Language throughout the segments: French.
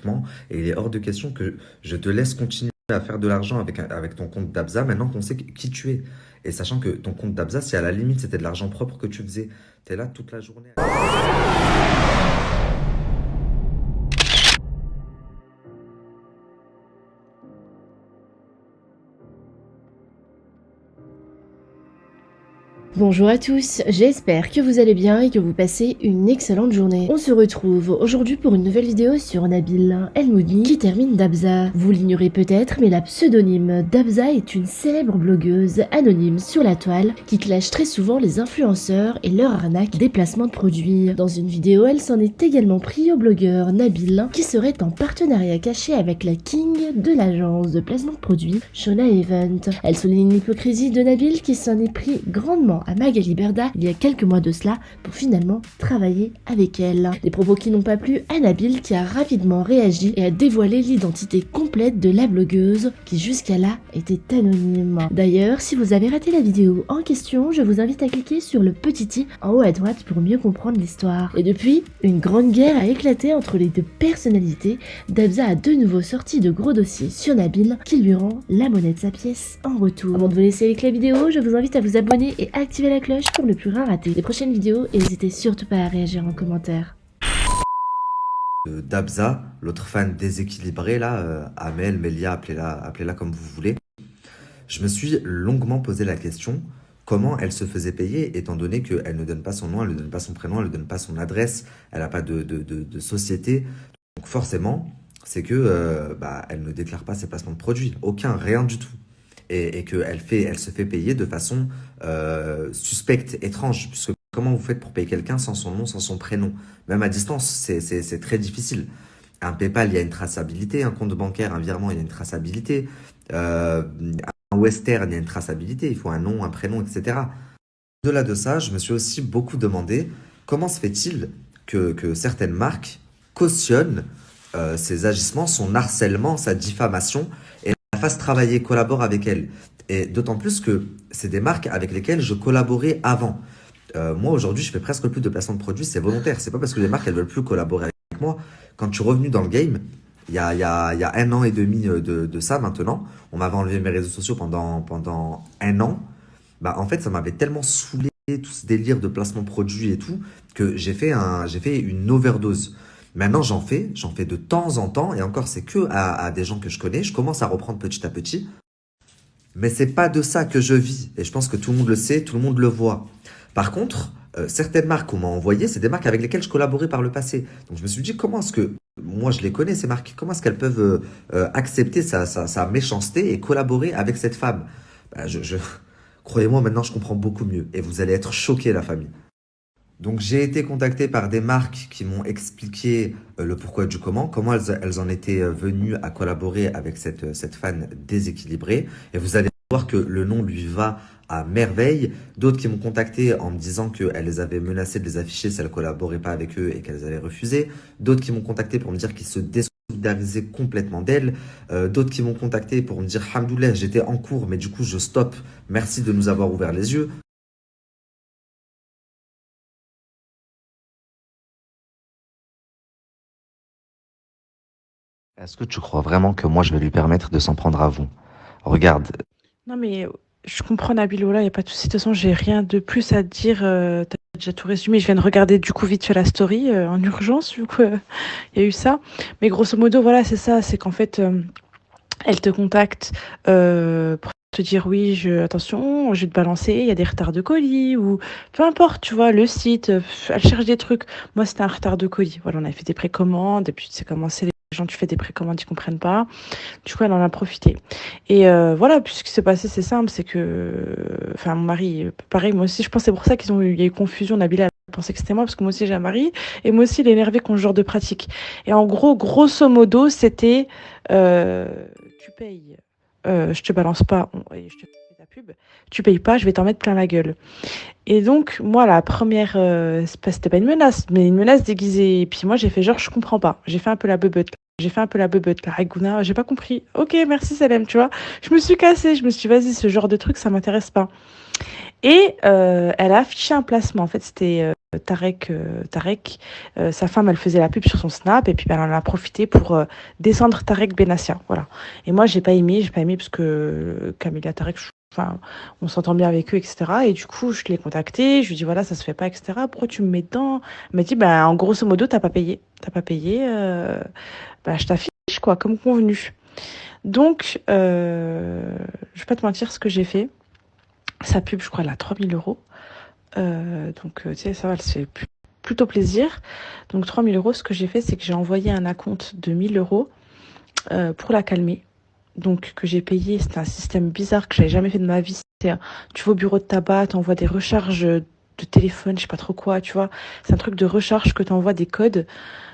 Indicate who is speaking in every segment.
Speaker 1: gratuitement et il est hors de question que je te laisse continuer à faire de l'argent avec ton compte Dabza maintenant qu'on sait qui tu es. Et sachant que ton compte Dabza, si à la limite c'était de l'argent propre que tu faisais, t'es là toute la journée.
Speaker 2: Bonjour à tous, j'espère que vous allez bien et que vous passez une excellente journée. On se retrouve aujourd'hui pour une nouvelle vidéo sur Nabil El-Moudni qui termine Dabza. Vous l'ignorez peut-être, mais la pseudonyme Dabza est une célèbre blogueuse anonyme sur la toile qui clash très souvent les influenceurs et leur arnaque des placements de produits. Dans une vidéo, elle s'en est également pris au blogueur Nabil qui serait en partenariat caché avec la king de l'agence de placement de produits Shona Event. Elle souligne l'hypocrisie de Nabil qui s'en est pris grandement à Magali Berda il y a quelques mois de cela pour finalement travailler avec elle. Des propos qui n'ont pas plu à Nabil qui a rapidement réagi et a dévoilé l'identité complète de la blogueuse qui jusqu'à là était anonyme. D'ailleurs, si vous avez raté la vidéo en question, je vous invite à cliquer sur le petit i en haut à droite pour mieux comprendre l'histoire. Et depuis, une grande guerre a éclaté entre les deux personnalités. Dabza a de nouveau sorti de gros dossiers sur Nabil qui lui rend la monnaie de sa pièce en retour. Avant de vous laisser avec la vidéo, je vous invite à vous abonner et activer la cloche pour ne plus rien rater les prochaines vidéos et n'hésitez surtout pas à réagir en commentaire.
Speaker 1: Dabza, l'autre fan déséquilibré là, Amel, Melia, appelez-la comme vous voulez. Je me suis longuement posé la question, comment elle se faisait payer, étant donné qu'elle ne donne pas son nom, elle ne donne pas son prénom, elle ne donne pas son adresse, elle n'a pas de société. Donc forcément, c'est que elle ne déclare pas ses placements de produits, aucun, rien du tout. Et elle se fait payer de façon suspecte, étrange, puisque comment vous faites pour payer quelqu'un sans son nom, sans son prénom? Même à distance, c'est très difficile. Un PayPal, il y a une traçabilité, un compte bancaire, un virement, il y a une traçabilité. Un Western, il y a une traçabilité, il faut un nom, un prénom, etc. Au-delà de ça, je me suis aussi beaucoup demandé comment se fait-il que certaines marques cautionnent ses agissements, son harcèlement, sa diffamation, et la fassent travailler, collabore avec elle. Et d'autant plus que c'est des marques avec lesquelles je collaborais avant. Moi, aujourd'hui, je fais presque plus de placement de produits, c'est volontaire. C'est pas parce que les marques, elles veulent plus collaborer avec moi. Quand je suis revenu dans le game, il y a 1 an et demi de ça maintenant, on m'avait enlevé mes réseaux sociaux pendant 1 an. Bah, en fait, ça m'avait tellement saoulé, tout ce délire de placement de produits et tout, que j'ai fait une overdose. Maintenant, j'en fais de temps en temps, et encore, c'est que à des gens que je connais. Je commence à reprendre petit à petit. Mais c'est pas de ça que je vis. Et je pense que tout le monde le sait, tout le monde le voit. Par contre, certaines marques qu'on m'a envoyées, c'est des marques avec lesquelles je collaborais par le passé. Donc je me suis dit, comment est-ce que, moi je les connais ces marques, comment est-ce qu'elles peuvent accepter sa méchanceté et collaborer avec cette femme? Bah, croyez-moi, maintenant je comprends beaucoup mieux. Et vous allez être choqués, la famille. Donc j'ai été contacté par des marques qui m'ont expliqué le pourquoi du comment elles en étaient venues à collaborer avec cette fan déséquilibrée. Et vous allez voir que le nom lui va à merveille. D'autres qui m'ont contacté en me disant qu'elles les avaient menacées de les afficher si elles ne collaboraient pas avec eux et qu'elles allaient refuser. D'autres qui m'ont contacté pour me dire qu'ils se désolidarisaient complètement d'elles. D'autres qui m'ont contacté pour me dire « Hamdoulilah, j'étais en cours, mais du coup je stoppe. Merci de nous avoir ouvert les yeux. » Est-ce que tu crois vraiment que moi je vais lui permettre de s'en prendre à vous? Regarde,
Speaker 3: Non, mais je comprends Nabilola, il n'y a pas de souci. De toute façon, j'ai rien de plus à te dire. Tu as déjà tout résumé. Je viens de regarder du coup vite fait la story en urgence, vu qu'il y a eu ça. Mais grosso modo, voilà, c'est ça. C'est qu'en fait, elle te contacte pour te dire oui, attention, je vais te balancer, il y a des retards de colis ou peu importe, tu vois, le site, elle cherche des trucs. Moi, c'était un retard de colis. Voilà, on avait fait des précommandes et puis tu sais comment c'est les gens, tu fais des précommandes, ils comprennent pas. Du coup, elle en a profité. Et voilà, puis ce qui s'est passé, c'est simple, c'est que, enfin, mon mari, pareil, moi aussi, je pense que c'est pour ça il y a eu confusion. Nabila elle pensait que c'était moi, parce que moi aussi j'ai un mari, et moi aussi il est énervé contre ce genre de pratique. Et en gros, grosso modo, c'était, tu payes, je te balance pas, et je te fais ta pub, tu payes pas, je vais t'en mettre plein la gueule. Et donc, moi, la première, c'était pas une menace, mais une menace déguisée. Et puis moi, j'ai fait genre, je comprends pas. J'ai fait un peu la beubeute. J'ai fait un peu la beubeute, la ragouna, j'ai pas compris. Ok, merci Salem, tu vois. Je me suis cassée, je me suis dit, vas-y, ce genre de truc, ça m'intéresse pas. Et elle a affiché un placement. En fait, c'était Tarek. Sa femme, elle faisait la pub sur son Snap et puis ben, elle en a profité pour descendre Tarek Benassia. Voilà. Et moi, j'ai pas aimé parce que Camilla Tarek, enfin, on s'entend bien avec eux, etc. Et du coup, je l'ai contacté, je lui ai dit voilà, ça se fait pas, etc. Pourquoi tu me mets dedans? Elle m'a dit ben, en grosso modo, t'as pas payé. T'as pas payé, ben, je t'affiche, quoi, comme convenu. Donc, je vais pas te mentir, ce que j'ai fait, sa pub, je crois, elle a 3 000 euros. Donc, tu sais, ça va, c'est plutôt plaisir. Donc, 3 000 euros, ce que j'ai fait, c'est que j'ai envoyé un acompte de 1 000 euros pour la calmer. Donc, que j'ai payé, c'était un système bizarre que j'avais jamais fait de ma vie. C'était, tu vas au bureau de tabac, t'envoies des recharges de téléphone, je sais pas trop quoi, tu vois. C'est un truc de recharge que t'envoies des codes.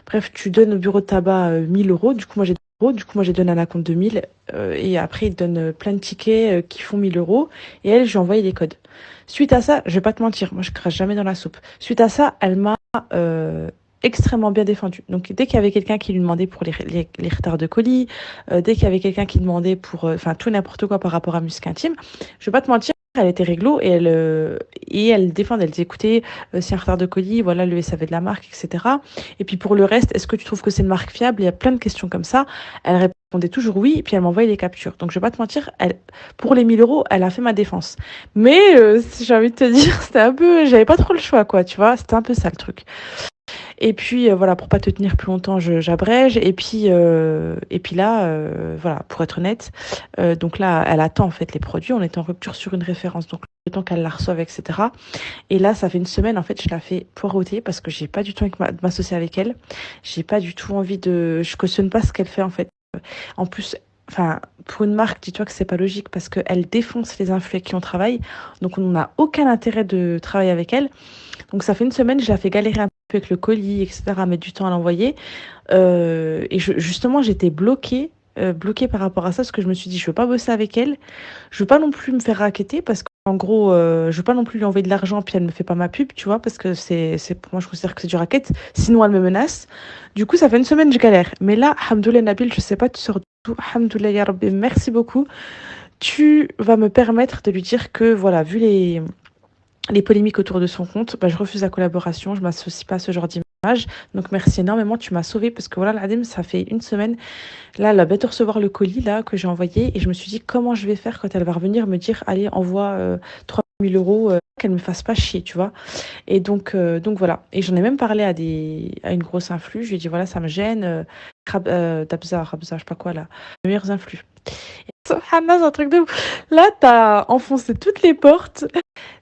Speaker 3: Bref, tu donnes au bureau de tabac 1 000 euros. Du coup, moi, j'ai donné un acompte de 1 000. Et après, ils te donnent plein de tickets qui font 1 000 euros. Et elle, je lui ai envoyé des codes. Suite à ça, je vais pas te mentir, moi, je crache jamais dans la soupe. Suite à ça, elle m'a extrêmement bien défendue. Donc, dès qu'il y avait quelqu'un qui lui demandait pour les retards de colis, dès qu'il y avait quelqu'un qui demandait pour, enfin, tout n'importe quoi par rapport à Musc Intime, je vais pas te mentir, elle était réglo et elle défendait. Elle disait, écoutez, c'est un retard de colis, voilà le SAV de la marque, etc. Et puis pour le reste, est-ce que tu trouves que c'est une marque fiable? Il y a plein de questions comme ça. Elle répondait toujours oui, et puis elle m'envoyait des captures. Donc je vais pas te mentir, pour les 1 000 euros, elle a fait ma défense. Mais j'ai envie de te dire, c'était un peu, j'avais pas trop le choix, quoi, tu vois. C'était un peu ça le truc. Et puis voilà, pour pas te tenir plus longtemps, j'abrège. Et puis là, voilà, pour être honnête, donc là, elle attend en fait les produits. On est en rupture sur une référence, donc le temps qu'elle la reçoive, etc. Et là, ça fait une semaine en fait, je la fais poireauter parce que j'ai pas du tout envie de m'associer avec elle. J'ai pas du tout envie je cautionne pas ce qu'elle fait en fait. En plus. Enfin, pour une marque, dis-toi que c'est pas logique parce qu'elle défonce les influents avec qui on travaille. Donc, on n'a aucun intérêt de travailler avec elle. Donc ça fait une semaine, je la fais galérer un peu avec le colis, etc., mettre du temps à l'envoyer. Et justement, j'étais bloquée par rapport à ça, parce que je me suis dit, je veux pas bosser avec elle. Je veux pas non plus me faire racketter, parce qu'en gros, je veux pas non plus lui envoyer de l'argent, puis elle me fait pas ma pub, tu vois, parce que pour moi, je considère que c'est du racket. Sinon, elle me menace. Du coup, ça fait une semaine, je galère. Mais là, Hamdoulah Nabil, je sais pas, tu sors d'où. Hamdoulah Ya Rabbi, merci beaucoup. Tu vas me permettre de lui dire que, voilà, vu les polémiques autour de son compte, bah, je refuse la collaboration, je m'associe pas à ce genre d'image. Donc merci énormément, tu m'as sauvée parce que voilà, l'ADEME, ça fait une semaine. Là, elle a bête de recevoir le colis là que j'ai envoyé et je me suis dit comment je vais faire quand elle va revenir me dire allez, envoie 3 000 euros, qu'elle me fasse pas chier, tu vois. Et donc voilà. Et j'en ai même parlé à une grosse influx. Je lui ai dit voilà, ça me gêne. Dabza, je sais pas quoi là. Les meilleurs influx. Subhanallah, c'est un truc de ouf. Là, t'as enfoncé toutes les portes.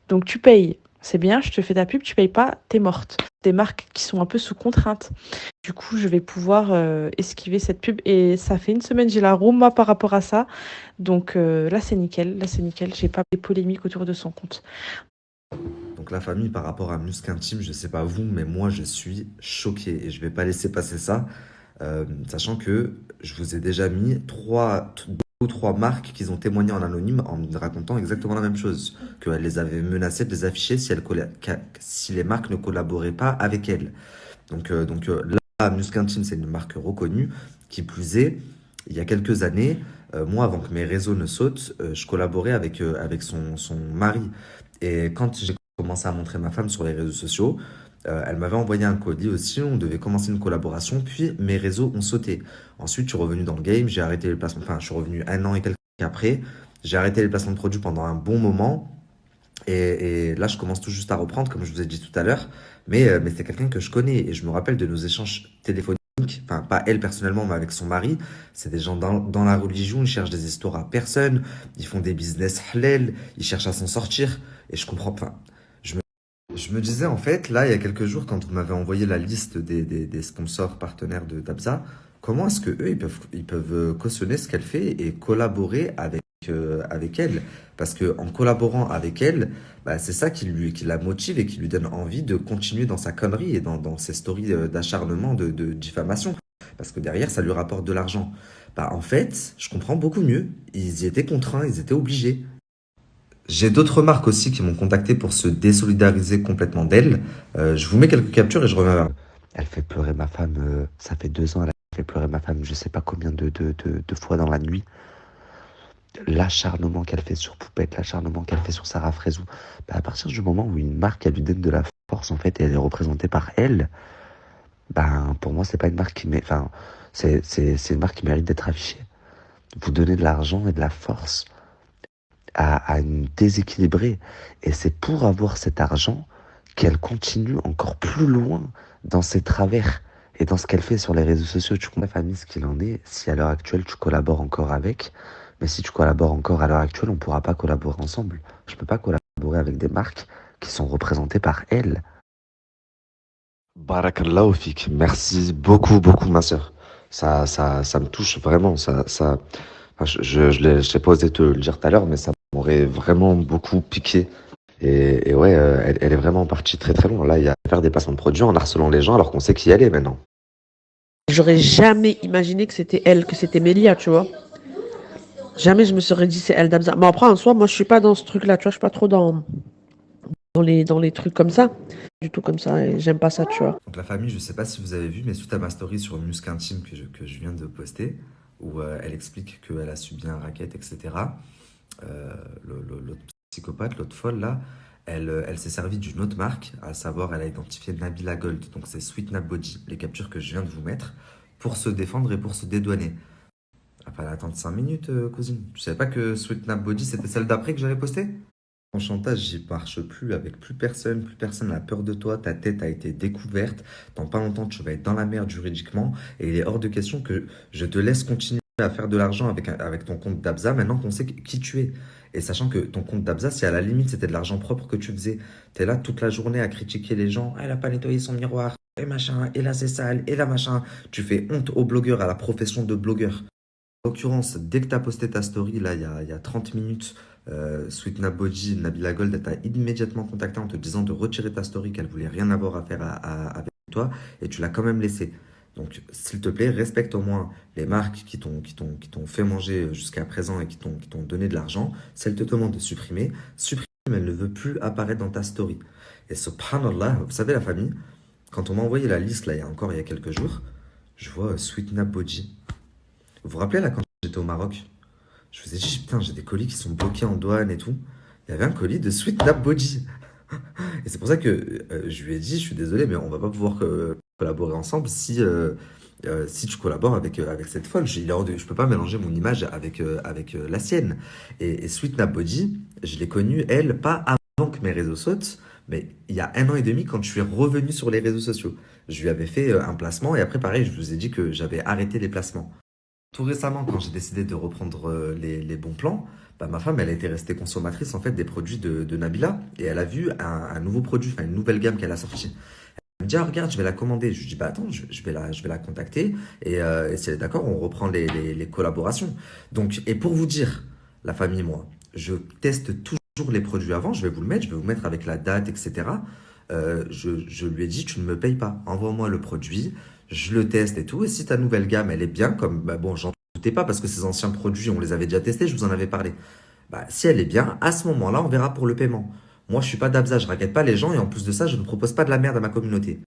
Speaker 3: Donc tu payes, c'est bien, je te fais ta pub, tu payes pas, t'es morte. Des marques qui sont un peu sous contrainte. Du coup, je vais pouvoir esquiver cette pub. Et ça fait une semaine, j'ai la rouma par rapport à ça. Donc là, c'est nickel. J'ai pas des polémiques autour de son compte.
Speaker 1: Donc la famille par rapport à Musc Intime, je sais pas vous, mais moi je suis choqué et je vais pas laisser passer ça, sachant que je vous ai déjà mis deux ou trois marques qui ont témoigné en anonyme en me racontant exactement la même chose, qu'elles les avaient menacées de les afficher si les marques ne collaboraient pas avec elles. Donc là, Musc Intime, c'est une marque reconnue. Qui plus est, il y a quelques années, moi, avant que mes réseaux ne sautent, je collaborais avec son mari. Et quand j'ai commencé à montrer ma femme sur les réseaux sociaux, elle m'avait envoyé un colis aussi, on devait commencer une collaboration, puis mes réseaux ont sauté. Ensuite, je suis revenu dans le game, j'ai arrêté les placements, enfin, je suis revenu un an et quelques après, j'ai arrêté les placements de produits pendant un bon moment, et là, je commence tout juste à reprendre, comme je vous ai dit tout à l'heure, mais c'est quelqu'un que je connais, et je me rappelle de nos échanges téléphoniques, enfin, pas elle personnellement, mais avec son mari. C'est des gens dans la religion, ils cherchent des histoires à personne, ils font des business halal, ils cherchent à s'en sortir, et je comprends pas. Je me disais en fait, là, il y a quelques jours, quand vous m'avez envoyé la liste des sponsors partenaires de Dabza, comment est-ce que eux, ils peuvent cautionner ce qu'elle fait et collaborer avec elle? Parce que en collaborant avec elle, bah, c'est ça qui la motive et qui lui donne envie de continuer dans sa connerie et dans ses stories d'acharnement, de diffamation. Parce que derrière, ça lui rapporte de l'argent. Bah, en fait, je comprends beaucoup mieux. Ils y étaient contraints, ils étaient obligés. J'ai d'autres marques aussi qui m'ont contacté pour se désolidariser complètement d'elle. Je vous mets quelques captures et je reviens vers vous.
Speaker 4: Elle fait pleurer ma femme, ça fait 2 ans, elle a fait pleurer ma femme, je sais pas combien de fois dans la nuit. l'acharnement qu'elle fait sur Poupette, l'acharnement qu'elle fait sur Sarah Frézou, bah, à partir du moment où une marque, elle lui donne de la force, en fait, et elle est représentée par elle, ben, pour moi, c'est pas une marque enfin, c'est une marque qui mérite d'être affichée. Vous donnez de l'argent et de la force à une déséquilibrée. Et c'est pour avoir cet argent qu'elle continue encore plus loin dans ses travers et dans ce qu'elle fait sur les réseaux sociaux. Tu comprends, la famille, ce qu'il en est, si à l'heure actuelle tu collabores encore avec, mais si tu collabores encore à l'heure actuelle, on ne pourra pas collaborer ensemble. Je ne peux pas collaborer avec des marques qui sont représentées par elle. Barakallahu fik. Merci beaucoup, beaucoup, ma sœur. Ça me touche vraiment. Enfin, je l'ai pas osé te le dire tout à l'heure, mais ça m'aurait vraiment beaucoup piqué. Et ouais, elle est vraiment partie très très loin. Là, il y a à faire des placements de produits en harcelant les gens alors qu'on sait qui elle est maintenant.
Speaker 5: J'aurais jamais imaginé que c'était elle, que c'était Mélia, tu vois. Jamais je me serais dit c'est elle Dabza. Mais après, en soi, moi, je suis pas dans ce truc-là, tu vois. Je suis pas trop dans les trucs comme ça. Du tout comme ça. Et j'aime pas ça, tu vois.
Speaker 1: Donc la famille, je sais pas si vous avez vu, mais suite à ma story sur Musc Intime que je viens de poster, où elle explique qu'elle a subi un racket, etc., l'autre psychopathe, l'autre folle là, elle s'est servie d'une autre marque, à savoir elle a identifié Nabila Gold, donc c'est Sweet Nap Body, les captures que je viens de vous mettre, pour se défendre et pour se dédouaner. Ah, fallait attendre 5 minutes, cousine. Tu savais pas que Sweet Nap Body c'était celle d'après que j'avais postée? En chantage, j'y marche plus avec plus personne n'a peur de toi, ta tête a été découverte, dans pas longtemps tu vas être dans la merde juridiquement, et il est hors de question que je te laisse continuer à faire de l'argent avec ton compte d'Abza, maintenant qu'on sait qui tu es. Et sachant que ton compte d'Abza, si à la limite c'était de l'argent propre que tu faisais, t'es là toute la journée à critiquer les gens, ah, elle a pas nettoyé son miroir, et machin, et là c'est sale, et là machin, tu fais honte aux blogueurs, à la profession de blogueur. En l'occurrence, dès que tu as posté ta story, là, il y a 30 minutes, Sweet Naboji, Nabila Gold, elle t'a immédiatement contacté en te disant de retirer ta story, qu'elle voulait rien avoir à faire avec toi, et tu l'as quand même laissé. Donc, s'il te plaît, respecte au moins les marques qui t'ont fait manger jusqu'à présent et qui t'ont donné de l'argent. Si elle te demande de supprimer, supprime, elle ne veut plus apparaître dans ta story. Et subhanallah, vous savez la famille, quand on m'a envoyé la liste, là, il y a quelques jours, je vois Sweet Naboji. Vous vous rappelez là quand j'étais au Maroc? Je vous ai dit, putain, j'ai des colis qui sont bloqués en douane et tout. Il y avait un colis de Sweet Nap Body. Et c'est pour ça que je lui ai dit, je suis désolé, mais on va pas pouvoir collaborer ensemble si tu collabores avec cette folle. Je peux pas mélanger mon image avec la sienne. Et Sweet Nap Body, je l'ai connue, elle, pas avant que mes réseaux sautent, mais il y a 1 an et demi quand je suis revenu sur les réseaux sociaux. Je lui avais fait un placement et après, pareil, je vous ai dit que j'avais arrêté les placements. Tout récemment, quand j'ai décidé de reprendre les bons plans, bah, ma femme, elle était restée consommatrice en fait des produits de Nabila et elle a vu un nouveau produit, enfin une nouvelle gamme qu'elle a sortie. Elle me dit, ah, regarde, je vais la commander. Je lui dis, bah attends, je vais la contacter et si elle est d'accord, on reprend les collaborations. Donc, et pour vous dire, la famille, moi, je teste toujours les produits avant, je vais vous le mettre, je vais vous mettre avec la date, etc. Je lui ai dit, tu ne me payes pas, envoie-moi le produit, je le teste et tout. Et si ta nouvelle gamme, elle est bien, comme, bah bon, j'en doutais pas parce que ces anciens produits, on les avait déjà testés, je vous en avais parlé. Bah, si elle est bien, à ce moment-là, on verra pour le paiement. Moi, je suis pas d'Abza, je raquette pas les gens et en plus de ça, je ne propose pas de la merde à ma communauté.